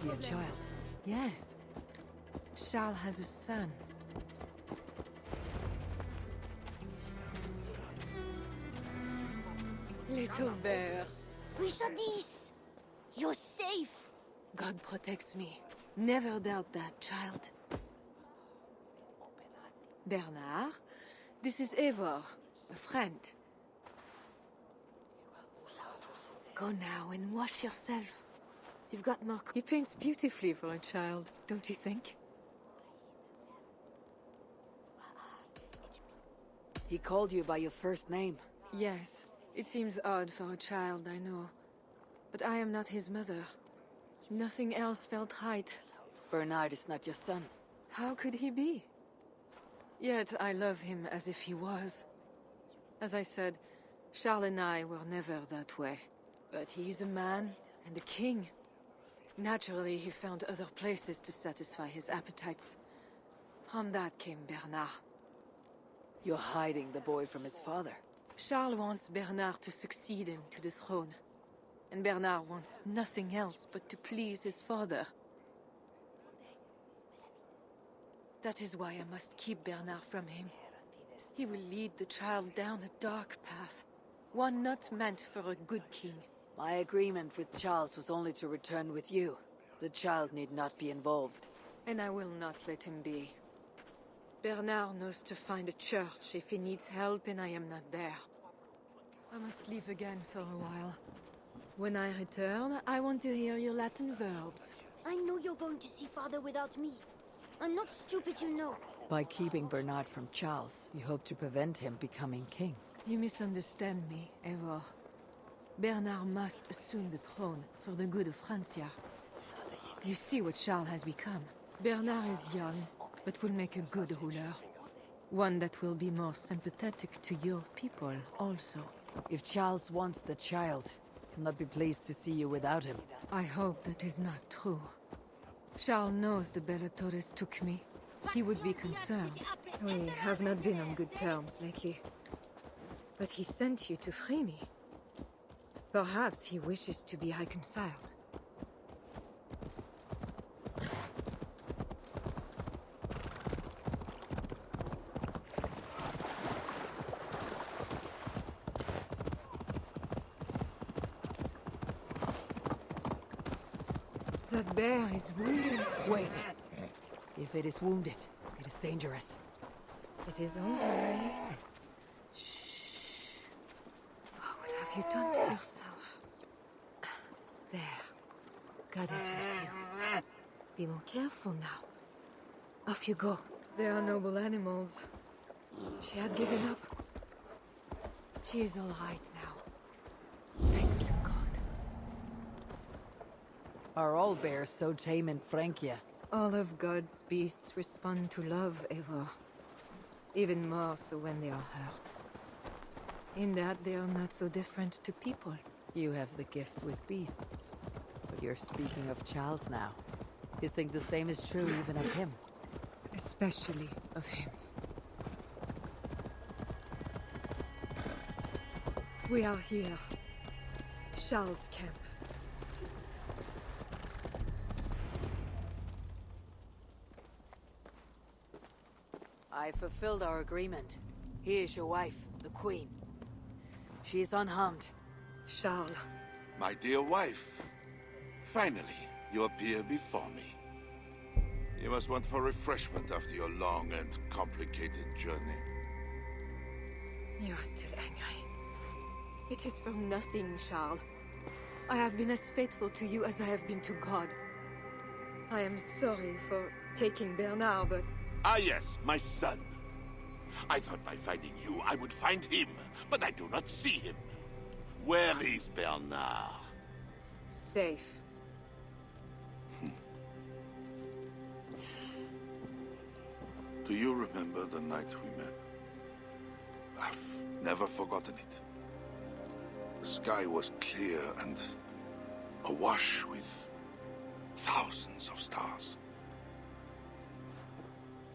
he a child? Yes. Charles has a son. Little bear. Richardis! You're safe! God protects me. Never doubt that, child. Bernard, this is Eivor, a friend. Go now and wash yourself. You've got more... He paints beautifully for a child, don't you think? He called you by your first name. Yes. It seems odd for a child, I know. But I am not his mother. Nothing else felt right. Bernard is not your son. How could he be? Yet I love him as if he was. As I said, Charles and I were never that way. But he is a man and a king. Naturally, he found other places to satisfy his appetites. From that came Bernard. You're hiding the boy from his father. Charles wants Bernard to succeed him to the throne. And Bernard wants nothing else but to please his father. That is why I must keep Bernard from him. He will lead the child down a dark path. One not meant for a good king. My agreement with Charles was only to return with you. The child need not be involved. And I will not let him be. Bernard knows to find a church if he needs help and I am not there. I must leave again for a while. When I return, I want to hear your Latin verbs. I know you're going to see Father without me. I'm not stupid, you know. By keeping Bernard from Charles, you hope to prevent him becoming king. You misunderstand me, Eivor. Bernard must assume the throne for the good of Francia. You see what Charles has become. Bernard is young, but will make a good ruler. One that will be more sympathetic to your people, also. If Charles wants the child, he'll not be pleased to see you without him. I hope that is not true. Charles knows the Bellatores took me. He would be concerned. We have not been on good terms lately. But he sent you to free me. Perhaps he wishes to be reconciled. That bear is wounded. Wait. If it is wounded, it is dangerous. It is all right. Shh. Oh, what have you done to yourself? There. God is with you. Be more careful now. Off you go. They are noble animals. She had given up. She is all right now. Thanks to God. Are all bears so tame in Francia? All of God's beasts respond to love, Eivor. Even more so when they are hurt. In that they are not so different to people. You have the gift with beasts. But you're speaking of Charles now. You think the same is true even of him? Especially of him. We are here. Charles' camp. I fulfilled our agreement. Here is your wife, the Queen. She is unharmed. Charles. My dear wife, finally, you appear before me. You must want for refreshment after your long and complicated journey. You are still angry. It is for nothing, Charles. I have been as faithful to you as I have been to God. I am sorry for taking Bernard, but... Ah yes, my son. I thought by finding you, I would find him, but I do not see him. Where is Bernard? Safe. Do you remember the night we met? I've never forgotten it. The sky was clear and awash with thousands of stars.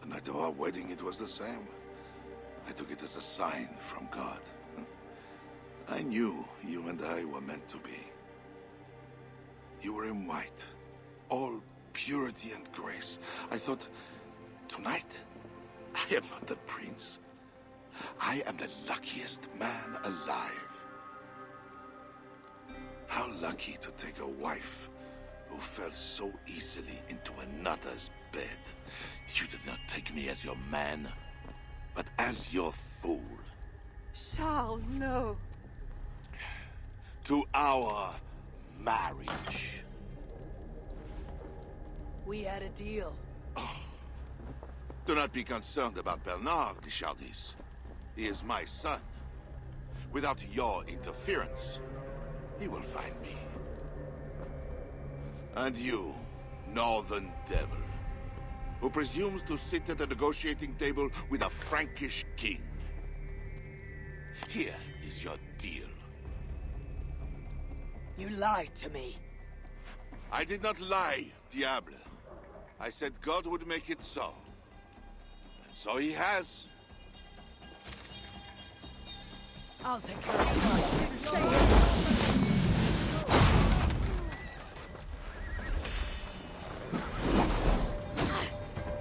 The night of our wedding, it was the same. I took it as a sign from God. I knew you and I were meant to be. You were in white, all purity and grace. I thought, tonight, I am not the prince. I am the luckiest man alive. How lucky to take a wife who fell so easily into another's bed. You did not take me as your man, but as your fool. Charles, no. To our marriage. We had a deal. Do not be concerned about Bernard, Richardis. He is my son. Without your interference, he will find me. And you, northern devil, who presumes to sit at the negotiating table with a Frankish king. Here is your deal. You lied to me. I did not lie, Diable. I said God would make it so. And so he has. I'll take care of it. Stay here.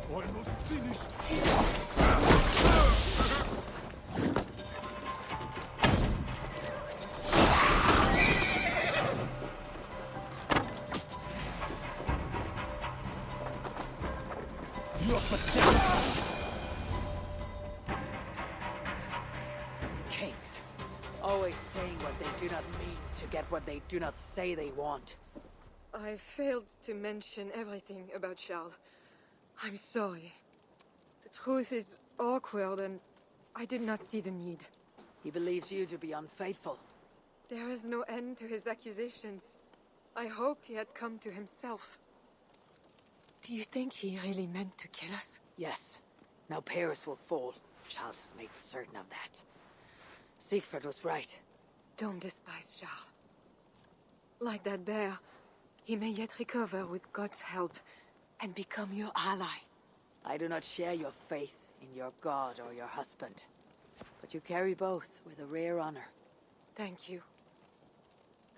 Almost finished. You're pathetic. Kings. Always saying what they do not mean to get what they do not say they want. I failed to mention everything about Charles. I'm sorry. The truth is awkward and I did not see the need. He believes you to be unfaithful. There is no end to his accusations. I hoped he had come to himself. Do you think he really meant to kill us? Yes. Now Paris will fall. Charles has made certain of that. Siegfried was right. Don't despise Charles. Like that bear, he may yet recover with God's help and become your ally. I do not share your faith in your god or your husband. But you carry both with a rare honor. Thank you.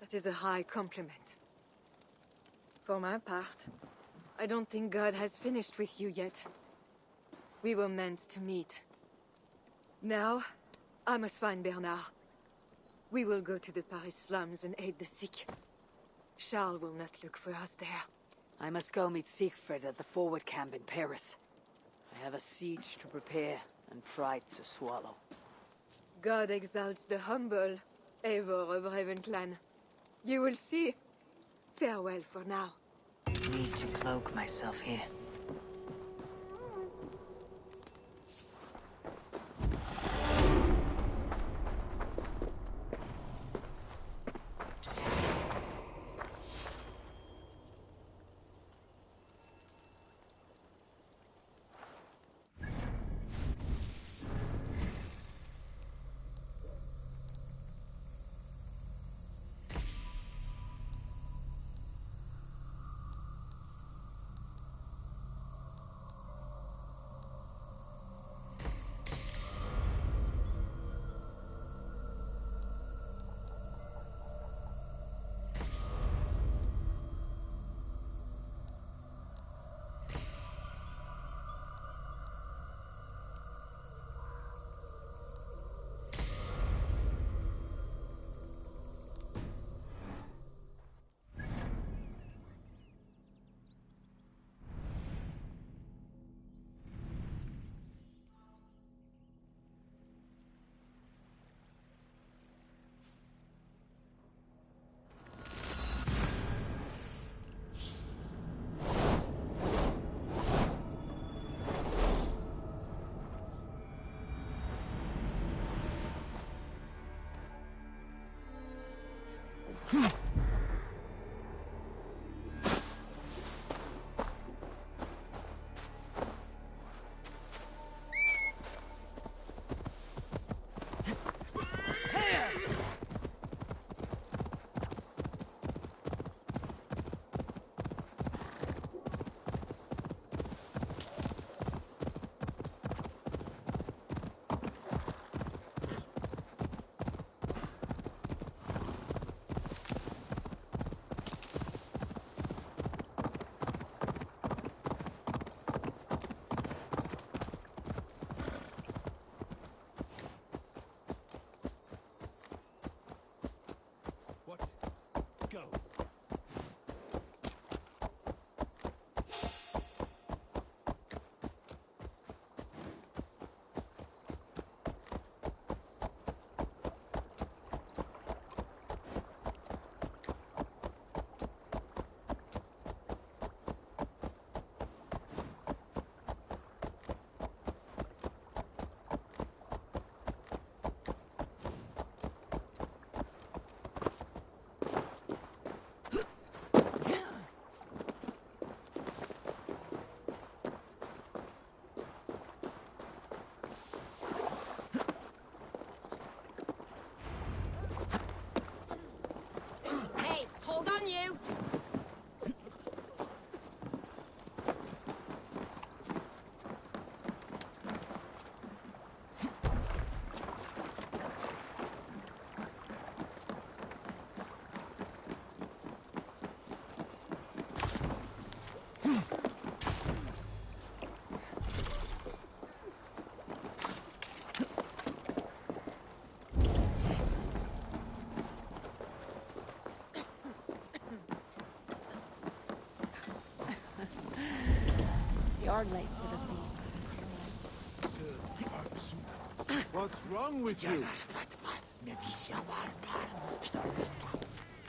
That is a high compliment. For my part, I don't think God has finished with you yet. We were meant to meet. Now, I must find Bernard. We will go to the Paris slums and aid the sick. Charles will not look for us there. I must go meet Siegfried at the forward camp in Paris. I have a siege to prepare and pride to swallow. God exalts the humble, Eivor of Ravenclan. You will see. Farewell for now. Need to cloak myself here. are late to the feast. What's wrong with you?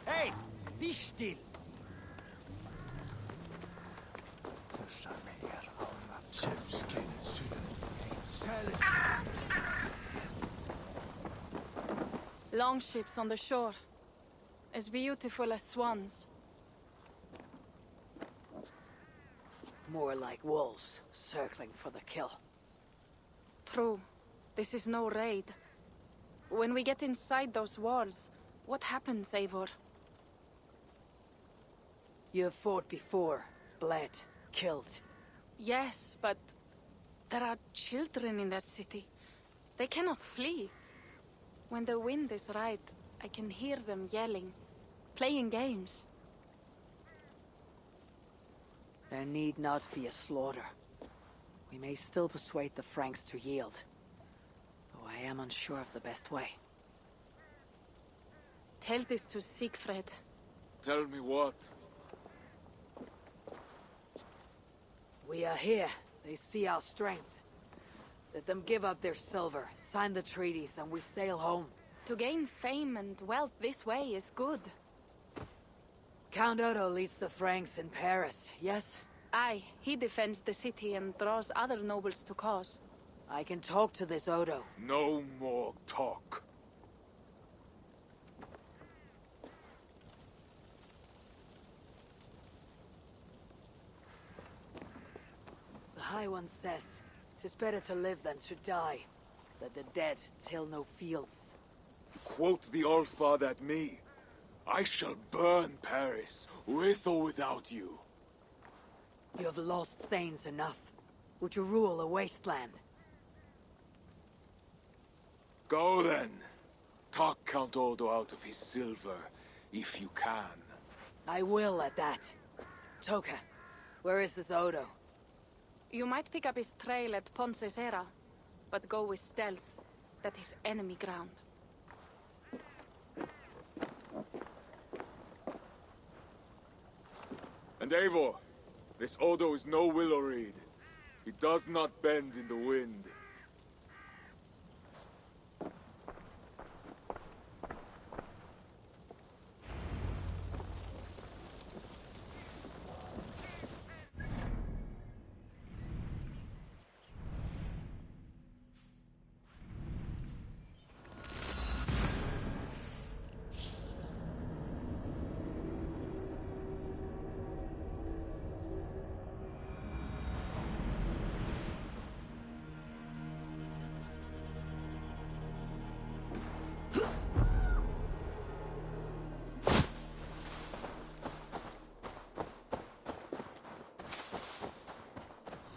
Hey! Be still! Longships on the shore. As beautiful as swans. More like wolves, circling for the kill. True. This is no raid. When we get inside those walls, what happens, Eivor? You have fought before, bled, killed. Yes, but there are children in that city. They cannot flee. When the wind is right, I can hear them yelling, playing games. There need not be a slaughter. We may still persuade the Franks to yield, though I am unsure of the best way. Tell this to Siegfried. Tell me what? We are here. They see our strength. Let them give up their silver, sign the treaties, and we sail home. To gain fame and wealth this way is good. Count Odo leads the Franks in Paris, yes? Aye, he defends the city and draws other nobles to cause. I can talk to this Odo. No more talk. The High One says, 'tis better to live than to die. That the dead till no fields. Quote the Allfather at me. I shall burn Paris, with or without you. You have lost Thanes enough. Would you rule a wasteland? Go then. Talk Count Odo out of his silver, if you can. I will at that. Toka, where is this Odo? You might pick up his trail at Poncesera, but go with stealth. That is enemy ground. And Eivor, this Odo is no willow reed. He does not bend in the wind.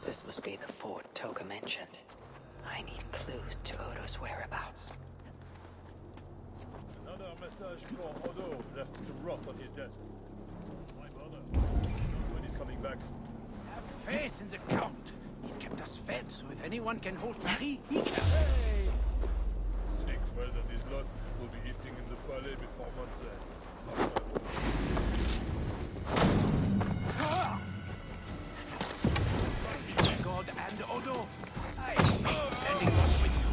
This must be the fort Toka mentioned. I need clues to Odo's whereabouts. Another message for Odo left to rot on his desk. My brother, when he's coming back. Have faith in the Count. He's kept us fed, so if anyone can hold Paris, he can. Hey! Siegfried and his lot will be eating in the palais before month's end. God and Odo. Aye, standing up with you.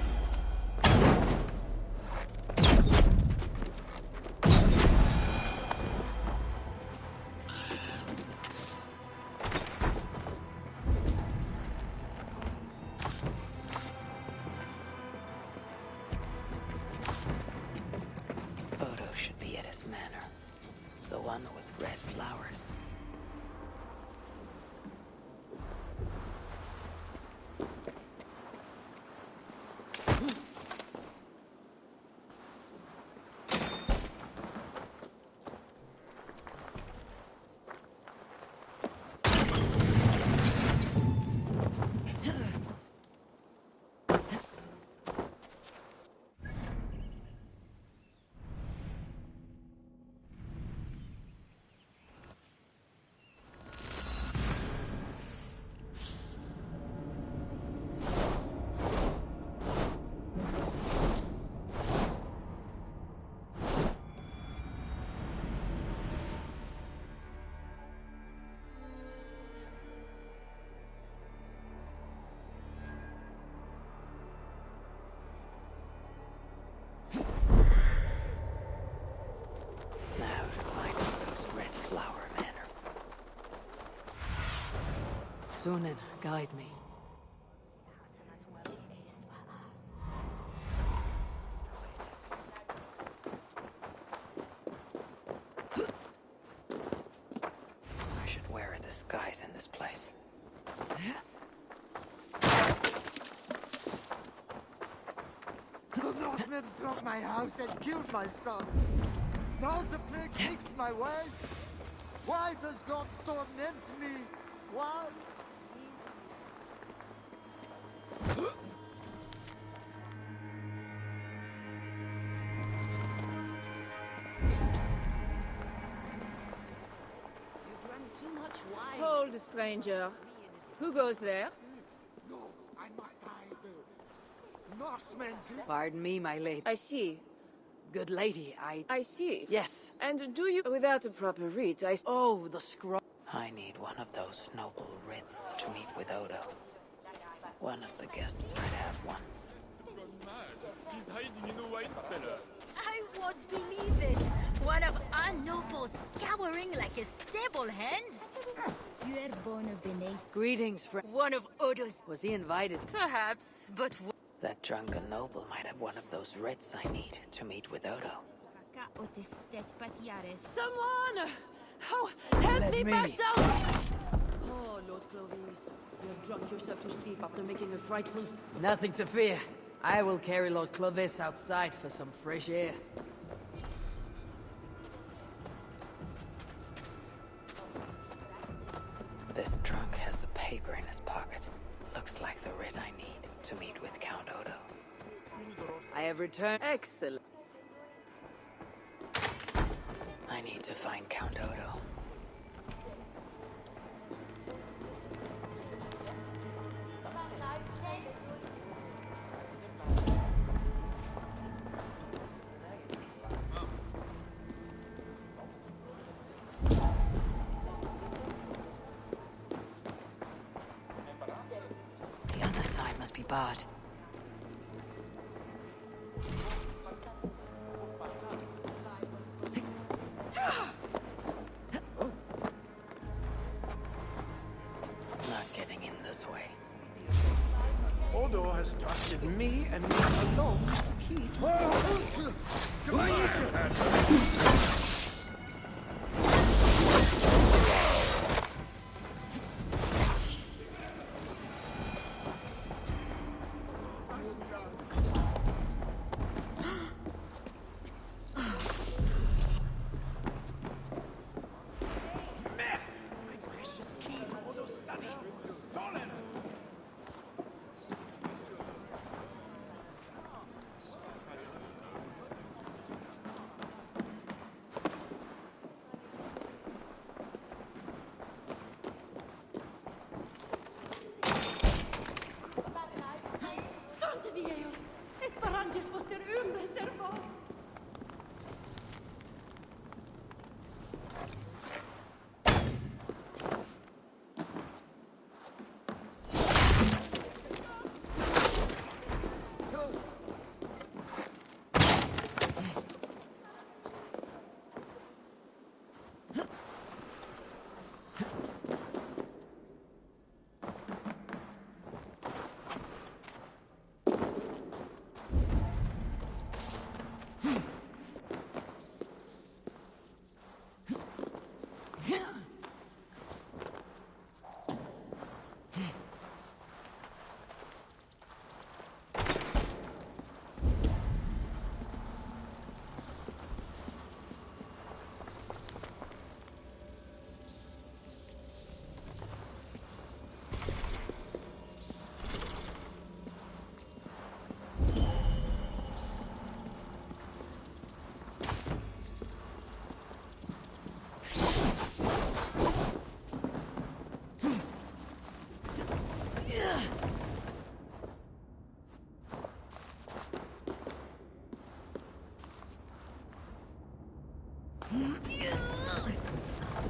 Odo should be at his manor. The one with red flowers. Sunan, guide me. I should wear a disguise in this place. The Northmen broke my house and killed my son. Now the plague takes my wife. Why does God torment me? Why? Hold, stranger. Who goes there? No, I must hide. The Norsemen do. Pardon me, my lady. I see. Good lady, I see. Yes. And do you, without a proper rite, Oh, the scroll. I need one of those noble writs to meet with Odo. One of the guests might have one. He's hiding in the wine cellar. I won't believe it. One of our nobles cowering like a stable hand. You are born of Benes. Greetings, friend. One of Odo's. Was he invited? Perhaps, but That drunken noble might have one of those writs I need to meet with Odo. Someone! Oh, help Let me, me. burst out! Oh, Lord Clovis, you have drunk yourself to sleep after making a frightful... Nothing to fear. I will carry Lord Clovis outside for some fresh air. This drunk has a paper in his pocket. Looks like the writ I need to meet with Count Odo. I have returned. Excellent. I need to find Count Odo. The other side must be barred. Not getting in this way. Odo has trusted me and me alone as the key to... My precious key to Odo's study. Stolen! Santo Dios! Esperantes foster servo!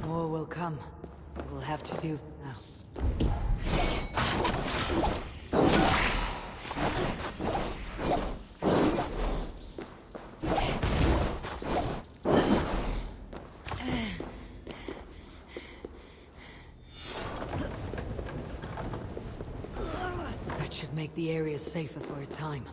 More will come. We'll have to do now. should make the area safer for a time.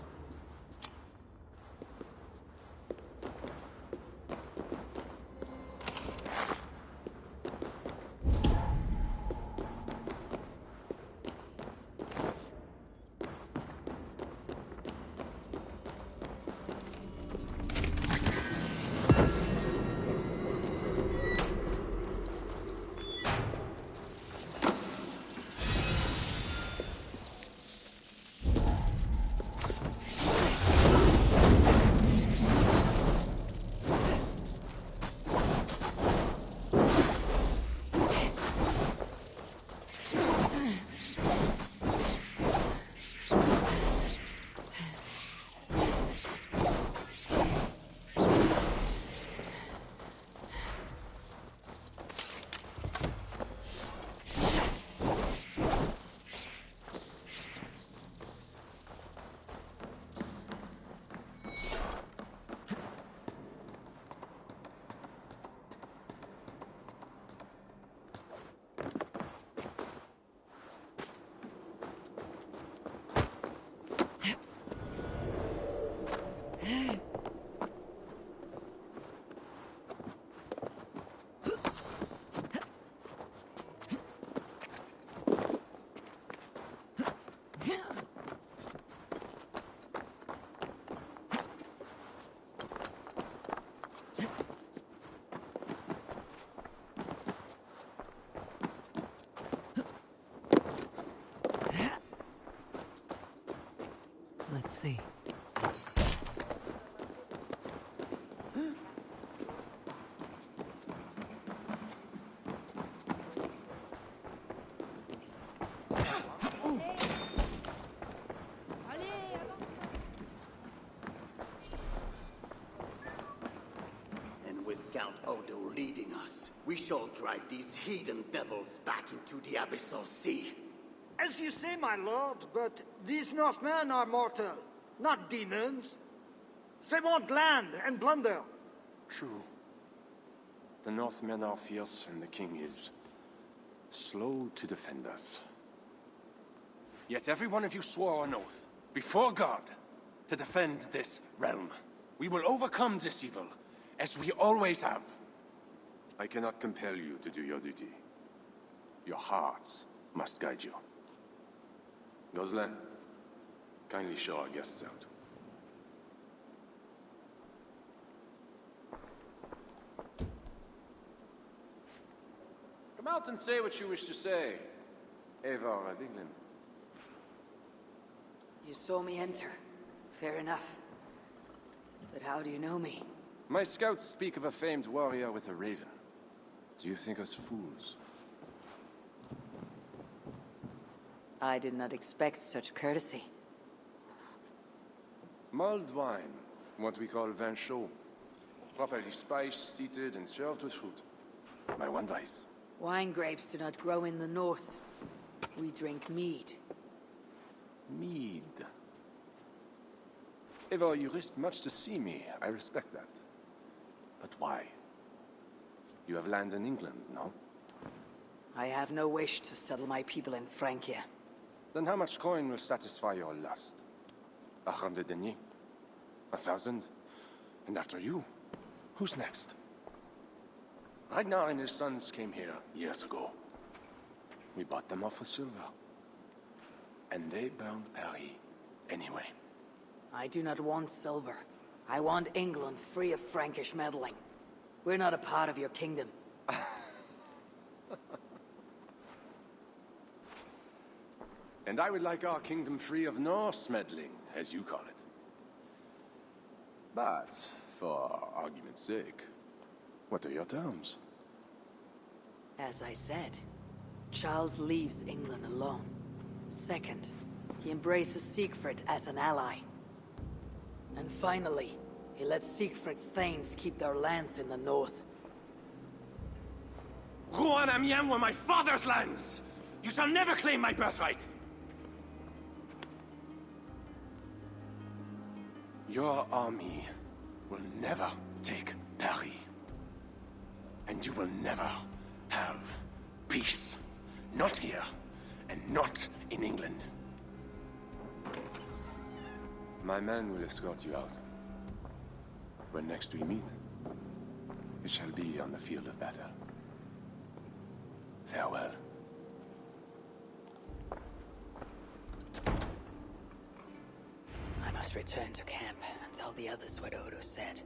Let's see. And with Count Odo leading us, we shall drive these heathen devils back into the abyssal sea. As you say, my lord, but these Northmen are mortal, not demons. They want land and plunder. True. The Northmen are fierce, and the king is slow to defend us. Yet every one of you swore an oath, before God, to defend this realm. We will overcome this evil, as we always have. I cannot compel you to do your duty. Your hearts must guide you. Goslan, kindly show our guests out. Come out and say what you wish to say, Eivor of England. You saw me enter. Fair enough. But how do you know me? My scouts speak of a famed warrior with a raven. Do you think us fools? I did not expect such courtesy. Mulled wine, what we call vin chaud. Properly spiced, seated, and served with fruit. My one vice. Wine grapes do not grow in the north. We drink mead. Mead. Eivor, you risked much to see me. I respect that. But why? You have land in England, no? I have no wish to settle my people in Francia. Then how much coin will satisfy your lust? 100 deniers? 1,000? And after you, who's next? Ragnar and his sons came here years ago. We bought them off for silver. And they burned Paris anyway. I do not want silver. I want England free of Frankish meddling. We're not a part of your kingdom. And I would like our kingdom free of Norse meddling, as you call it. But, for argument's sake, what are your terms? As I said, Charles leaves England alone. Second, he embraces Siegfried as an ally. And finally, he lets Siegfried's thanes keep their lands in the north. Rouen and Amiens were my father's lands! You shall never claim my birthright! Your army will never take Paris. And you will never have peace. Not here, and not in England. My men will escort you out. When next we meet, it shall be on the field of battle. Farewell. I must return to camp and tell the others what Odo said.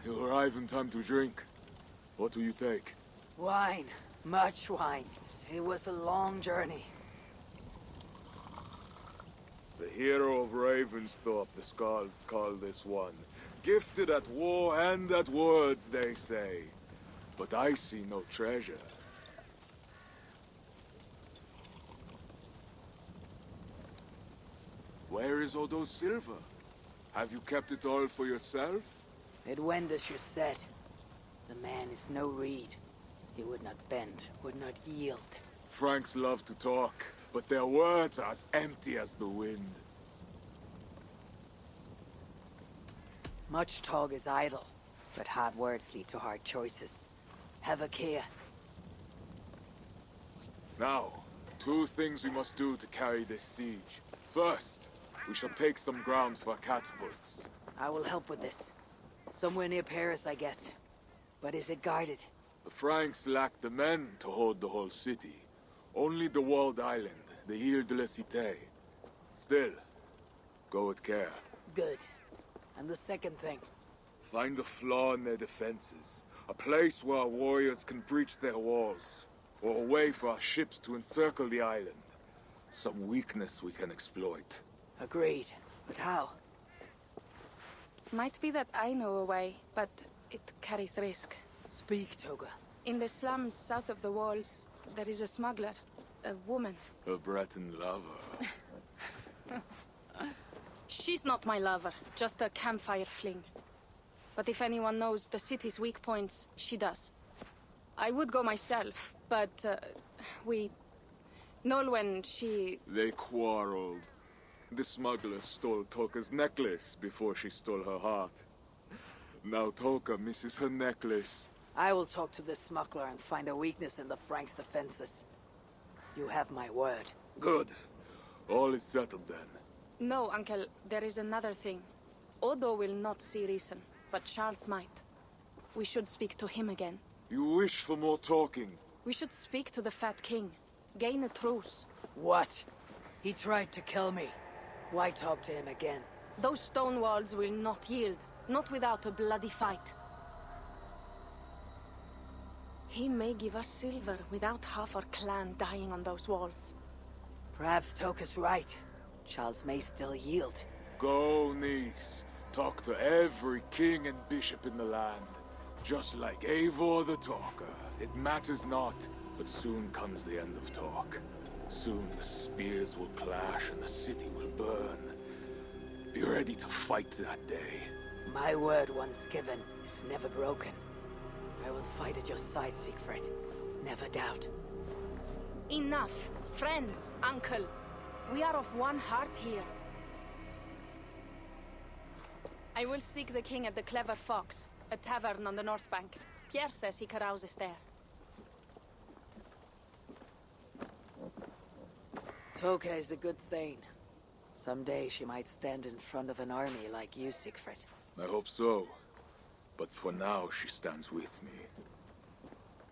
You arrive in time to drink. What do you take? Wine. Much wine. It was a long journey. The hero of Ravensthorpe, the Skalds call this one. Gifted at war and at words, they say. But I see no treasure. Where is Odo's silver? Have you kept it all for yourself? It went as you said. The man is no reed. He would not bend, would not yield. Franks love to talk, but their words are as empty as the wind. Much talk is idle, but hard words lead to hard choices. Have a care. Now, 2 things we must do to carry this siege. First, we shall take some ground for catapults. I will help with this. Somewhere near Paris, I guess. But is it guarded? The Franks lack the men to hold the whole city. Only the walled island, the Ile de la Cité. Still, go with care. Good. And the second thing? Find a flaw in their defenses. A place where our warriors can breach their walls. Or a way for our ships to encircle the island. Some weakness we can exploit. Agreed. But how? Might be that I know a way, but it carries risk. Speak, Toga. In the slums south of the walls, there is a smuggler. A woman. A Breton lover. She's not my lover, just a campfire fling. But if anyone knows the city's weak points, she does. I would go myself, but Nolwenn, she... They quarreled. The smuggler stole Toka's necklace before she stole her heart. Now Toka misses her necklace. I will talk to the smuggler and find a weakness in the Franks' defenses. You have my word. Good. All is settled then. No, Uncle, there is another thing. Odo will not see reason, but Charles might. We should speak to him again. You wish for more talking? We should speak to the Fat King. Gain a truce. What? He tried to kill me. Why talk to him again? Those stone walls will not yield. Not without a bloody fight. He may give us silver without half our clan dying on those walls. Perhaps Toka's right. Charles may still yield. Go, niece. Talk to every king and bishop in the land. Just like Eivor the Talker. It matters not, but soon comes the end of talk. Soon the spears will clash and the city will burn. Be ready to fight that day. My word once given is never broken. I will fight at your side, Siegfried. Never doubt. Enough. Friends, uncle. We are of one heart here. I will seek the king at the Clever Fox, a tavern on the north bank. Pierre says he carouses there. Toka is a good thane. Someday she might stand in front of an army like you, Siegfried. I hope so. But for now, she stands with me.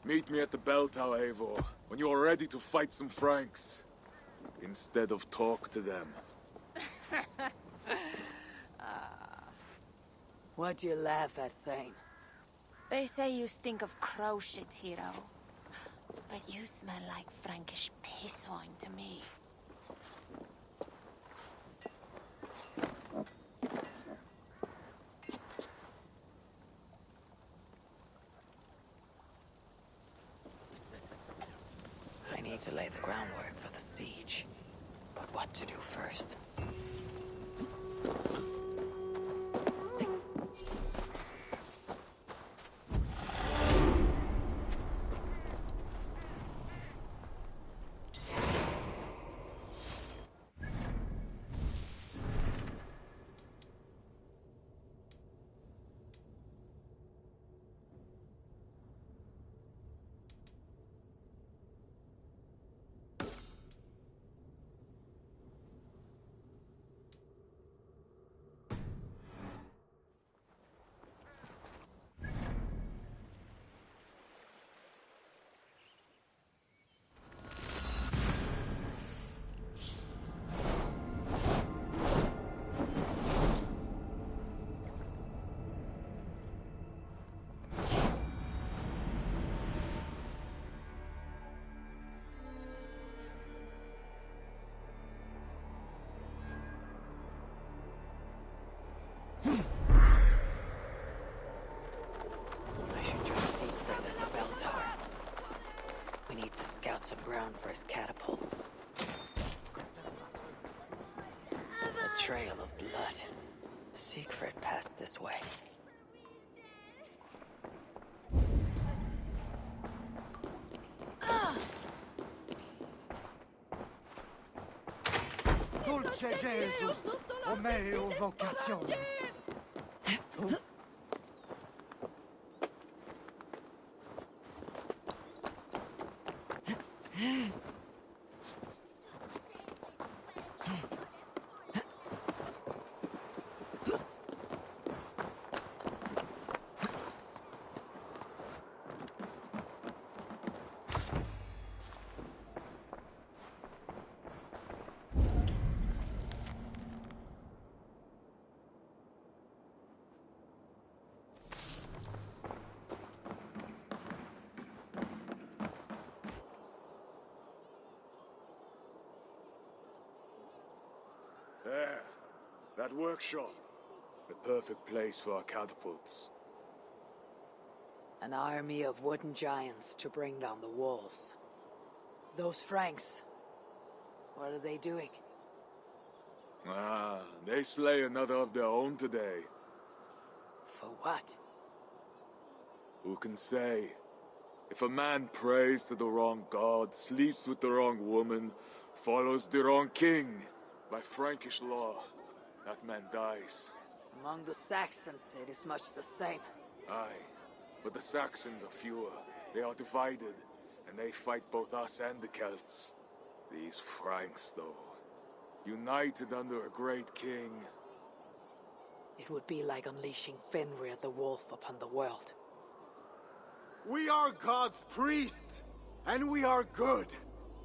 Meet me at the bell tower, Eivor, when you are ready to fight some Franks. Instead of talk to them. What do you laugh at, Thane? They say you stink of crow shit, hero. But you smell like Frankish piss wine to me. groundwork for the siege. But what to do first? Some ground for his catapults. A trail of blood. Siegfried passed this way. Dulce Jesus, o meo vocazione. There. That workshop. The perfect place for our catapults. An army of wooden giants to bring down the walls. Those Franks, what are they doing? Ah, they slay another of their own today. For what? Who can say? If a man prays to the wrong god, sleeps with the wrong woman, follows the wrong king, by Frankish law, that man dies. Among the Saxons, it is much the same. Aye, but the Saxons are fewer. They are divided, and they fight both us and the Celts. These Franks, though, united under a great king. It would be like unleashing Fenrir the Wolf upon the world. We are God's priests, and we are good.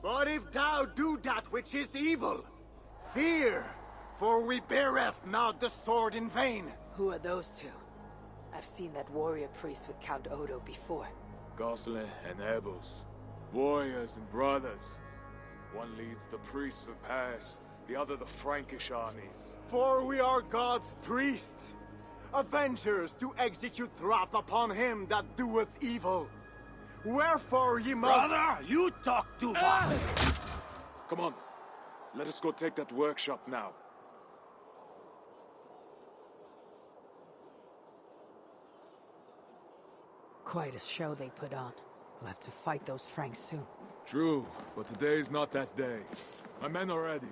But if thou do that which is evil, fear, for we beareth not the sword in vain. Who are those two? I've seen that warrior priest with Count Odo before. Gosling and Ebels, warriors and brothers. One leads the priests of Paris, the other the Frankish armies. For we are God's priests, avengers to execute wrath upon him that doeth evil. Wherefore ye must— Brother, you talk too much! Come on, let us go take that workshop now. Quite a show they put on. We'll have to fight those Franks soon. True, but today is not that day. My men are ready.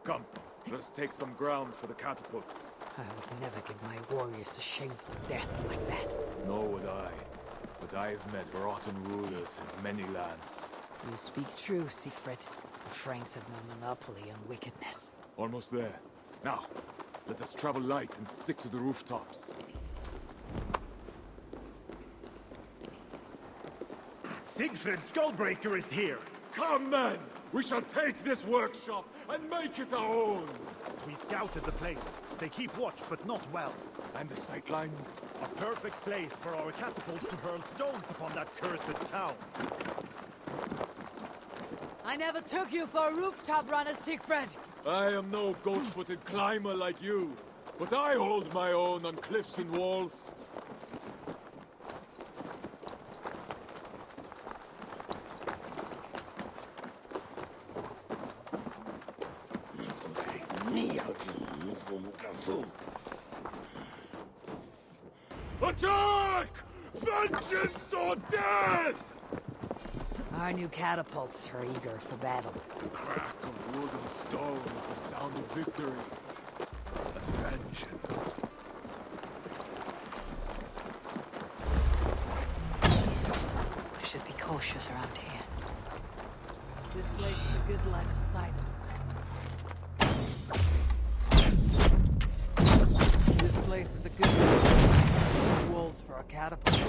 Come, let us take some ground for the catapults. I would never give my warriors a shameful death like that. Nor would I. But I have met rotten rulers in many lands. You speak true, Siegfried. The Franks have no monopoly on wickedness. Almost there. Now, let us travel light and stick to the rooftops. Siegfried Skullbreaker is here! Come, men! We shall take this workshop and make it our own! We scouted the place. They keep watch, but not well. And the sightlines? A perfect place for our catapults to hurl stones upon that cursed town. I never took you for a rooftop runner, Siegfried! I am no goat-footed climber like you, but I hold my own on cliffs and walls. Attack! Vengeance or death! Our new catapults are eager for battle. The crack of wood and stone is the sound of victory. And vengeance. I should be cautious around here. This place is a good line of sight. This place is a good line of sight. Walls for our catapult.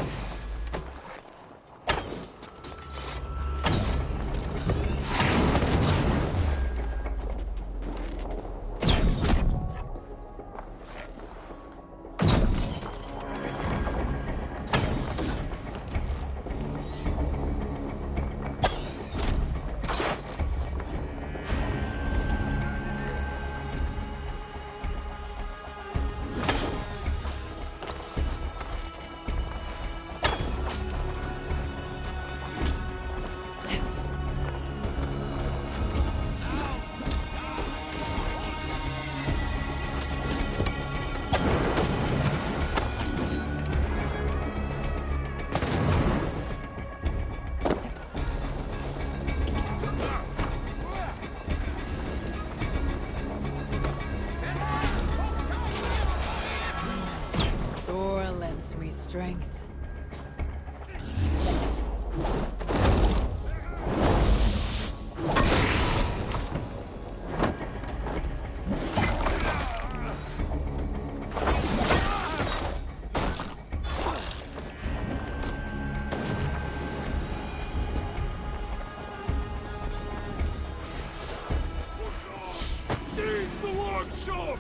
Strength. Leave the workshop!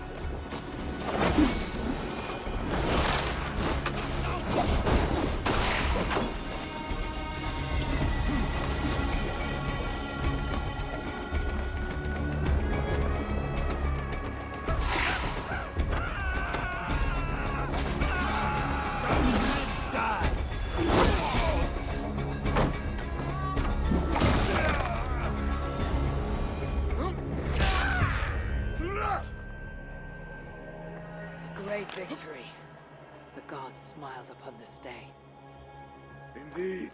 Great victory. The gods smiled upon this day. Indeed.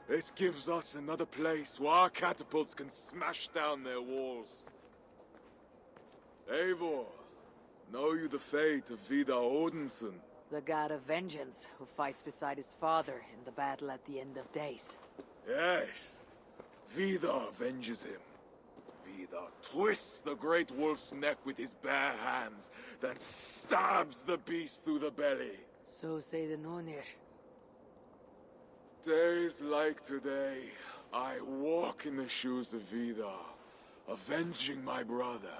This gives us another place where our catapults can smash down their walls. Eivor, know you the fate of Vidar Odinson? The god of vengeance, who fights beside his father in the battle at the end of days. Yes. Vidar avenges him. Vidar twists the great wolf's neck with his bare hands, then stabs the beast through the belly. So say the Nonir. Days like today, I walk in the shoes of Vidar, avenging my brother.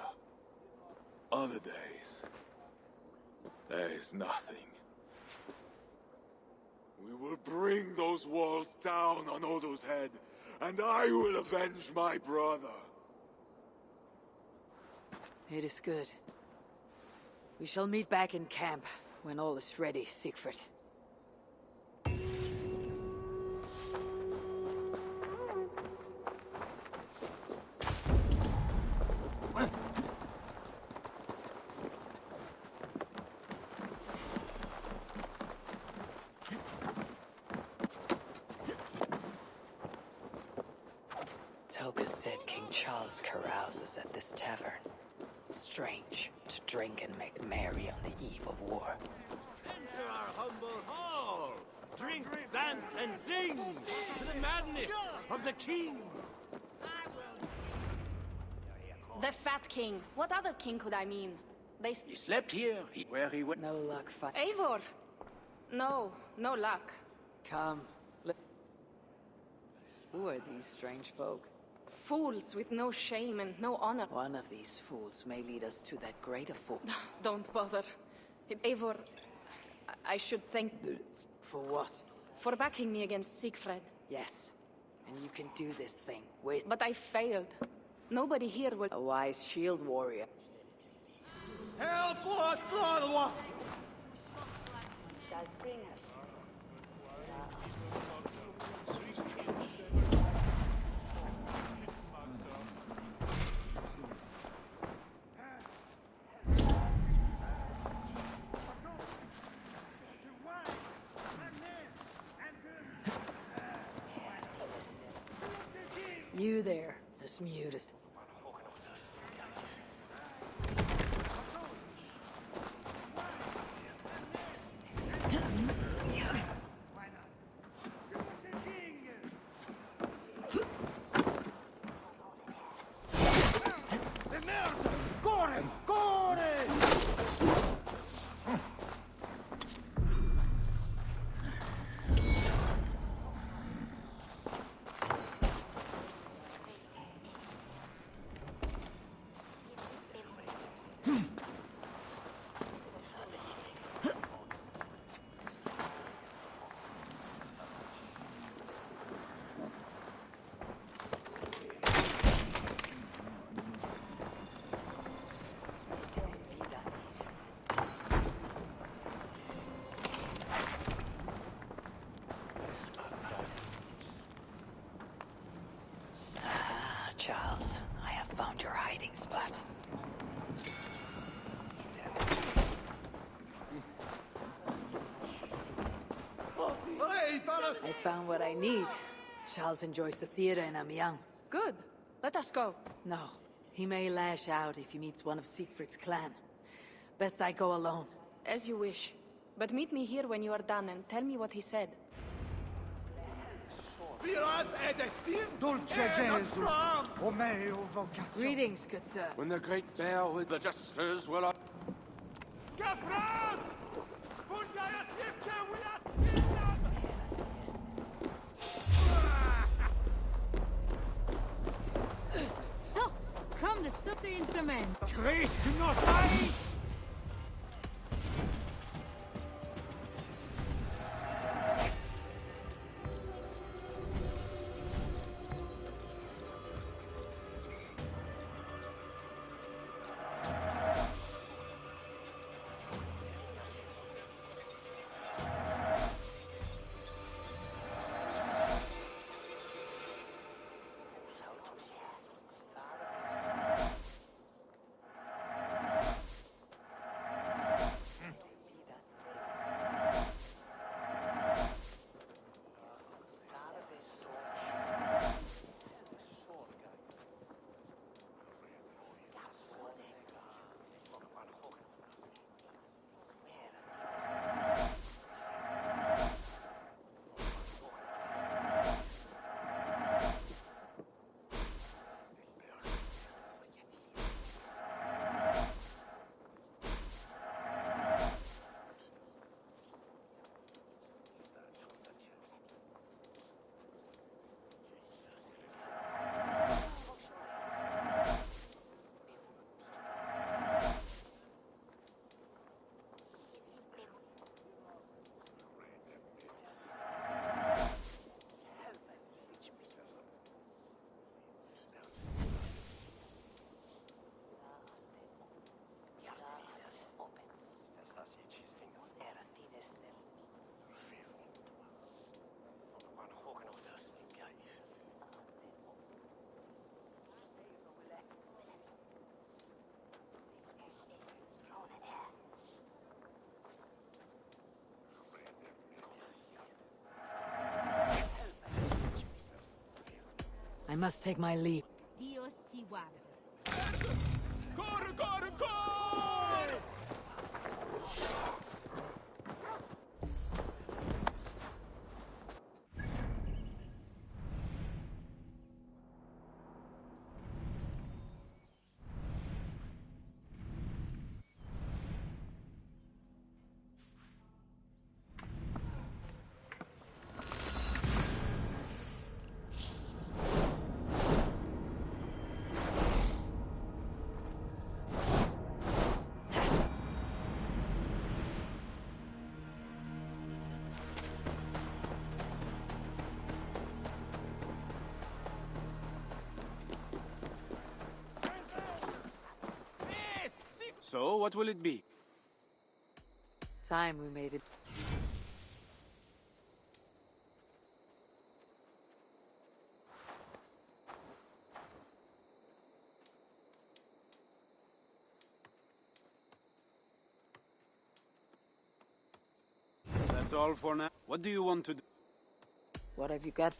Other days, there is nothing. We will bring those walls down on Odo's head, and I will avenge my brother. It is good. We shall meet back in camp when all is ready, Siegfried. Toka said King Charles carouses at this tavern. Strange to drink and make merry on the eve of war. Enter our humble hall! Drink, dance, and sing to the madness of the king! The Fat King. What other king could I mean? He slept here, where he went. No luck, Eivor! No luck. Come. Who are these strange folk? Fools with no shame and no honor. One of these fools may lead us to that greater fool. Don't bother. Eivor, I should thank... For what? For backing me against Siegfried. Yes. And you can do this thing with... But I failed. Nobody here will... A wise shield warrior. Help what God Shall bring her. You there, the smutest. Charles, I have found your hiding spot. I found what I need. Charles enjoys the theater in Amiens. Good. Let us go. No, he may lash out if he meets one of Siegfried's clan. Best I go alone. As you wish. But meet me here when you are done and tell me what he said. Dulce Jesus, o meo vocation. Greetings, good sir. When the great bear with the jesters will... So, come the suppliant semen. Christ nos fight! I must take my leave. Dios ti guarde. Corre, corre, corre! So, what will it be? Time we made it. That's all for now. What do you want to do? What have you got?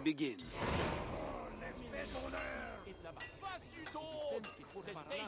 begins. Pas du tout! J'essaye